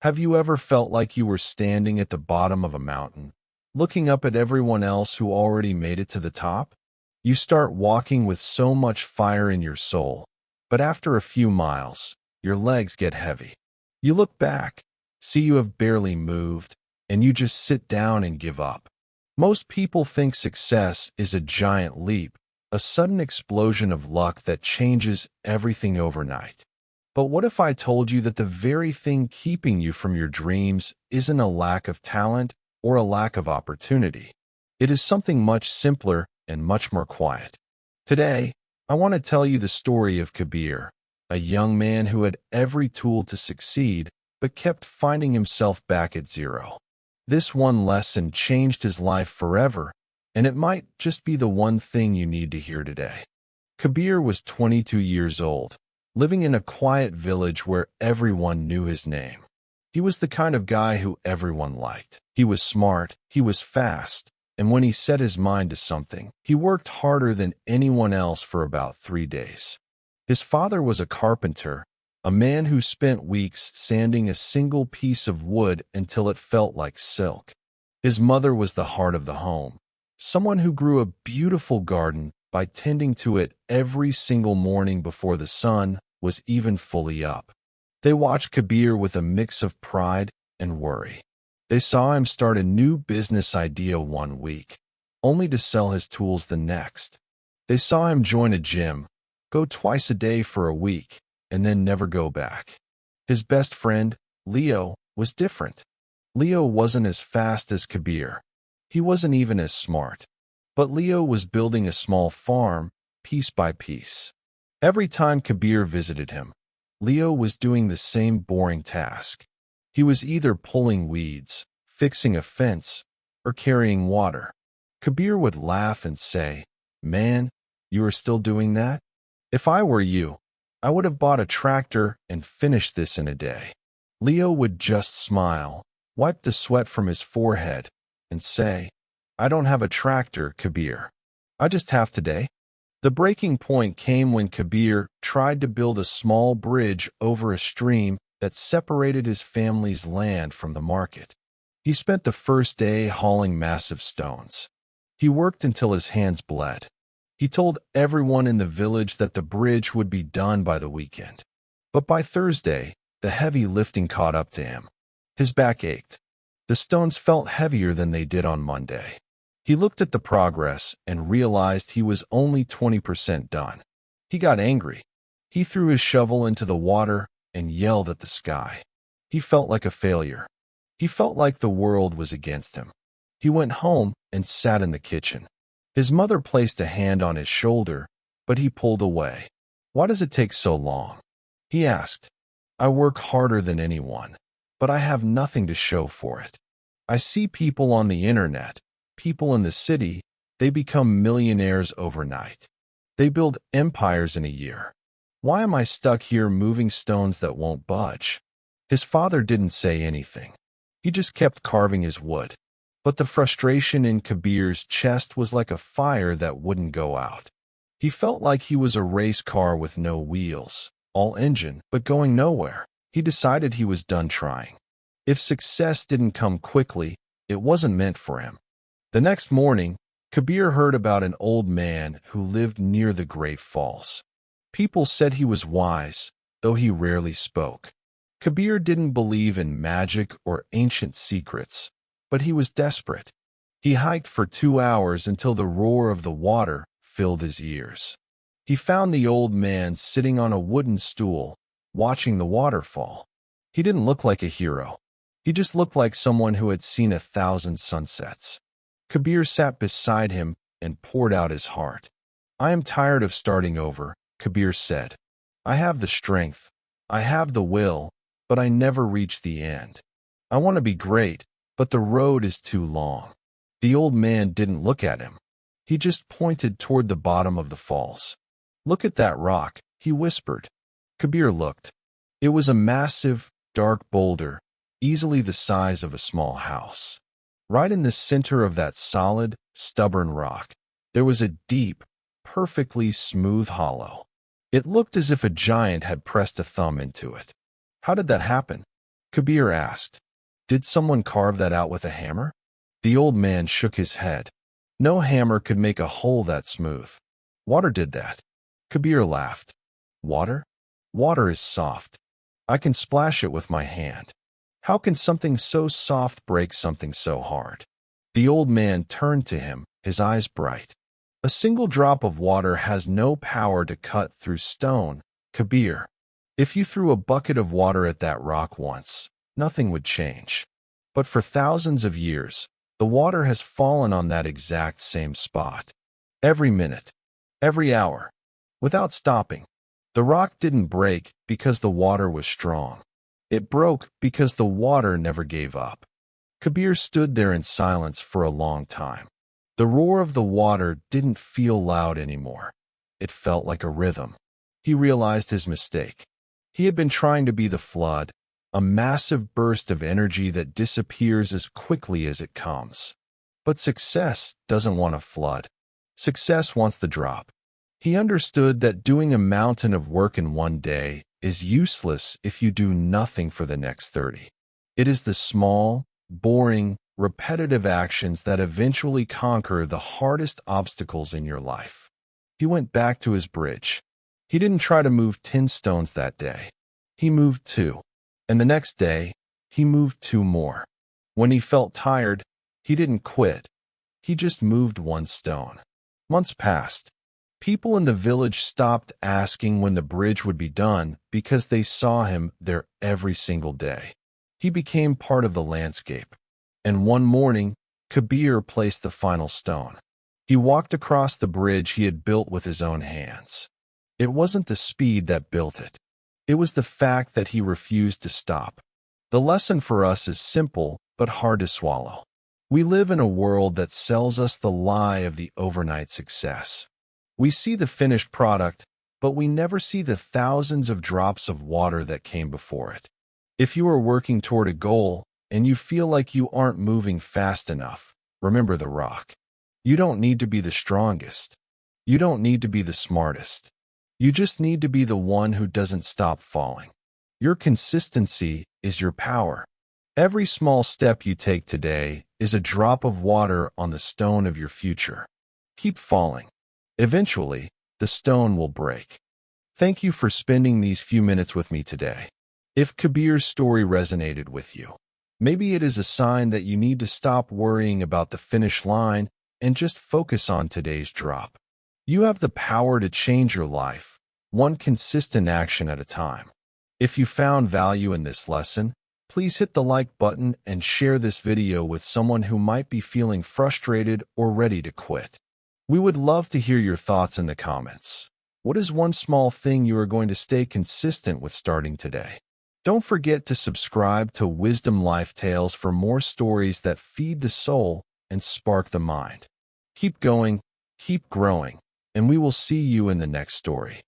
Have you ever felt like you were standing at the bottom of a mountain, looking up at everyone else who already made it to the top? You start walking with so much fire in your soul, but after a few miles, your legs get heavy. You look back, see you have barely moved, and you just sit down and give up. Most people think success is a giant leap, a sudden explosion of luck that changes everything overnight. But what if I told you that the very thing keeping you from your dreams isn't a lack of talent or a lack of opportunity? It is something much simpler and much more quiet. Today, I want to tell you the story of Kabir, a young man who had every tool to succeed but kept finding himself back at zero. This one lesson changed his life forever, and it might just be the one thing you need to hear today. Kabir was 22 years old, living in a quiet village where everyone knew his name. He was the kind of guy who everyone liked. He was smart, he was fast, and when he set his mind to something, he worked harder than anyone else for about 3 days. His father was a carpenter, a man who spent weeks sanding a single piece of wood until it felt like silk. His mother was the heart of the home, someone who grew a beautiful garden by tending to it every single morning before the sun was even fully up. They watched Kabir with a mix of pride and worry. They saw him start a new business idea one week, only to sell his tools the next. They saw him join a gym, go twice a day for a week, and then never go back. His best friend, Leo, was different. Leo wasn't as fast as Kabir. He wasn't even as smart. But Leo was building a small farm, piece by piece. Every time Kabir visited him, Leo was doing the same boring task. He was either pulling weeds, fixing a fence, or carrying water. Kabir would laugh and say, "Man, you are still doing that? If I were you, I would have bought a tractor and finished this in a day." Leo would just smile, wipe the sweat from his forehead, and say, "I don't have a tractor, Kabir. I just have today." The breaking point came when Kabir tried to build a small bridge over a stream that separated his family's land from the market. He spent the first day hauling massive stones. He worked until his hands bled. He told everyone in the village that the bridge would be done by the weekend. But by Thursday, the heavy lifting caught up to him. His back ached. The stones felt heavier than they did on Monday. He looked at the progress and realized he was only 20% done. He got angry. He threw his shovel into the water and yelled at the sky. He felt like a failure. He felt like the world was against him. He went home and sat in the kitchen. His mother placed a hand on his shoulder, but he pulled away. "Why does it take so long?" he asked. "I work harder than anyone, but I have nothing to show for it. I see people on the internet, people in the city, they become millionaires overnight. They build empires in a year. Why am I stuck here moving stones that won't budge?" His father didn't say anything. He just kept carving his wood. But the frustration in Kabir's chest was like a fire that wouldn't go out. He felt like he was a race car with no wheels, all engine, but going nowhere. He decided he was done trying. If success didn't come quickly, it wasn't meant for him. The next morning, Kabir heard about an old man who lived near the Great Falls. People said he was wise, though he rarely spoke. Kabir didn't believe in magic or ancient secrets, but he was desperate. He hiked for 2 hours until the roar of the water filled his ears. He found the old man sitting on a wooden stool, watching the waterfall. He didn't look like a hero. He just looked like someone who had seen 1,000 sunsets. Kabir sat beside him and poured out his heart. "I am tired of starting over," Kabir said. "I have the strength, I have the will, but I never reach the end. I want to be great, but the road is too long." The old man didn't look at him. He just pointed toward the bottom of the falls. "Look at that rock," he whispered. Kabir looked. It was a massive, dark boulder, easily the size of a small house. Right in the center of that solid, stubborn rock, there was a deep, perfectly smooth hollow. It looked as if a giant had pressed a thumb into it. "How did that happen?" Kabir asked. Did someone carve that out with a hammer? The old man shook his head. No hammer could make a hole that smooth. Water did that. Kabir laughed. Water? Water is soft. I can splash it with my hand. How can something so soft break something so hard? The old man turned to him, his eyes bright. A single drop of water has no power to cut through stone, Kabir. If you threw a bucket of water at that rock once, nothing would change. But for thousands of years, the water has fallen on that exact same spot. Every minute, every hour, without stopping. The rock didn't break because the water was strong. It broke because the water never gave up. Kabir stood there in silence for a long time. The roar of the water didn't feel loud anymore. It felt like a rhythm. He realized his mistake. He had been trying to be the flood, a massive burst of energy that disappears as quickly as it comes. But success doesn't want a flood. Success wants the drop. He understood that doing a mountain of work in one day is useless if you do nothing for the next 30. It is the small, boring, repetitive actions that eventually conquer the hardest obstacles in your life. He went back to his bridge. He didn't try to move 10 stones that day. He moved 2. And the next day, he moved 2 more. When he felt tired, he didn't quit. He just moved 1 stone. Months passed. People in the village stopped asking when the bridge would be done because they saw him there every single day. He became part of the landscape. And one morning, Kabir placed the final stone. He walked across the bridge he had built with his own hands. It wasn't the speed that built it. It was the fact that he refused to stop. The lesson for us is simple but hard to swallow. We live in a world that sells us the lie of the overnight success. We see the finished product, but we never see the thousands of drops of water that came before it. If you are working toward a goal and you feel like you aren't moving fast enough, remember the rock. You don't need to be the strongest. You don't need to be the smartest. You just need to be the one who doesn't stop falling. Your consistency is your power. Every small step you take today is a drop of water on the stone of your future. Keep falling. Eventually, the stone will break. Thank you for spending these few minutes with me today. If Kabir's story resonated with you, maybe it is a sign that you need to stop worrying about the finish line and just focus on today's drop. You have the power to change your life, one consistent action at a time. If you found value in this lesson, please hit the like button and share this video with someone who might be feeling frustrated or ready to quit. We would love to hear your thoughts in the comments. What is one small thing you are going to stay consistent with starting today? Don't forget to subscribe to Wisdom Life Tales for more stories that feed the soul and spark the mind. Keep going, keep growing, and we will see you in the next story.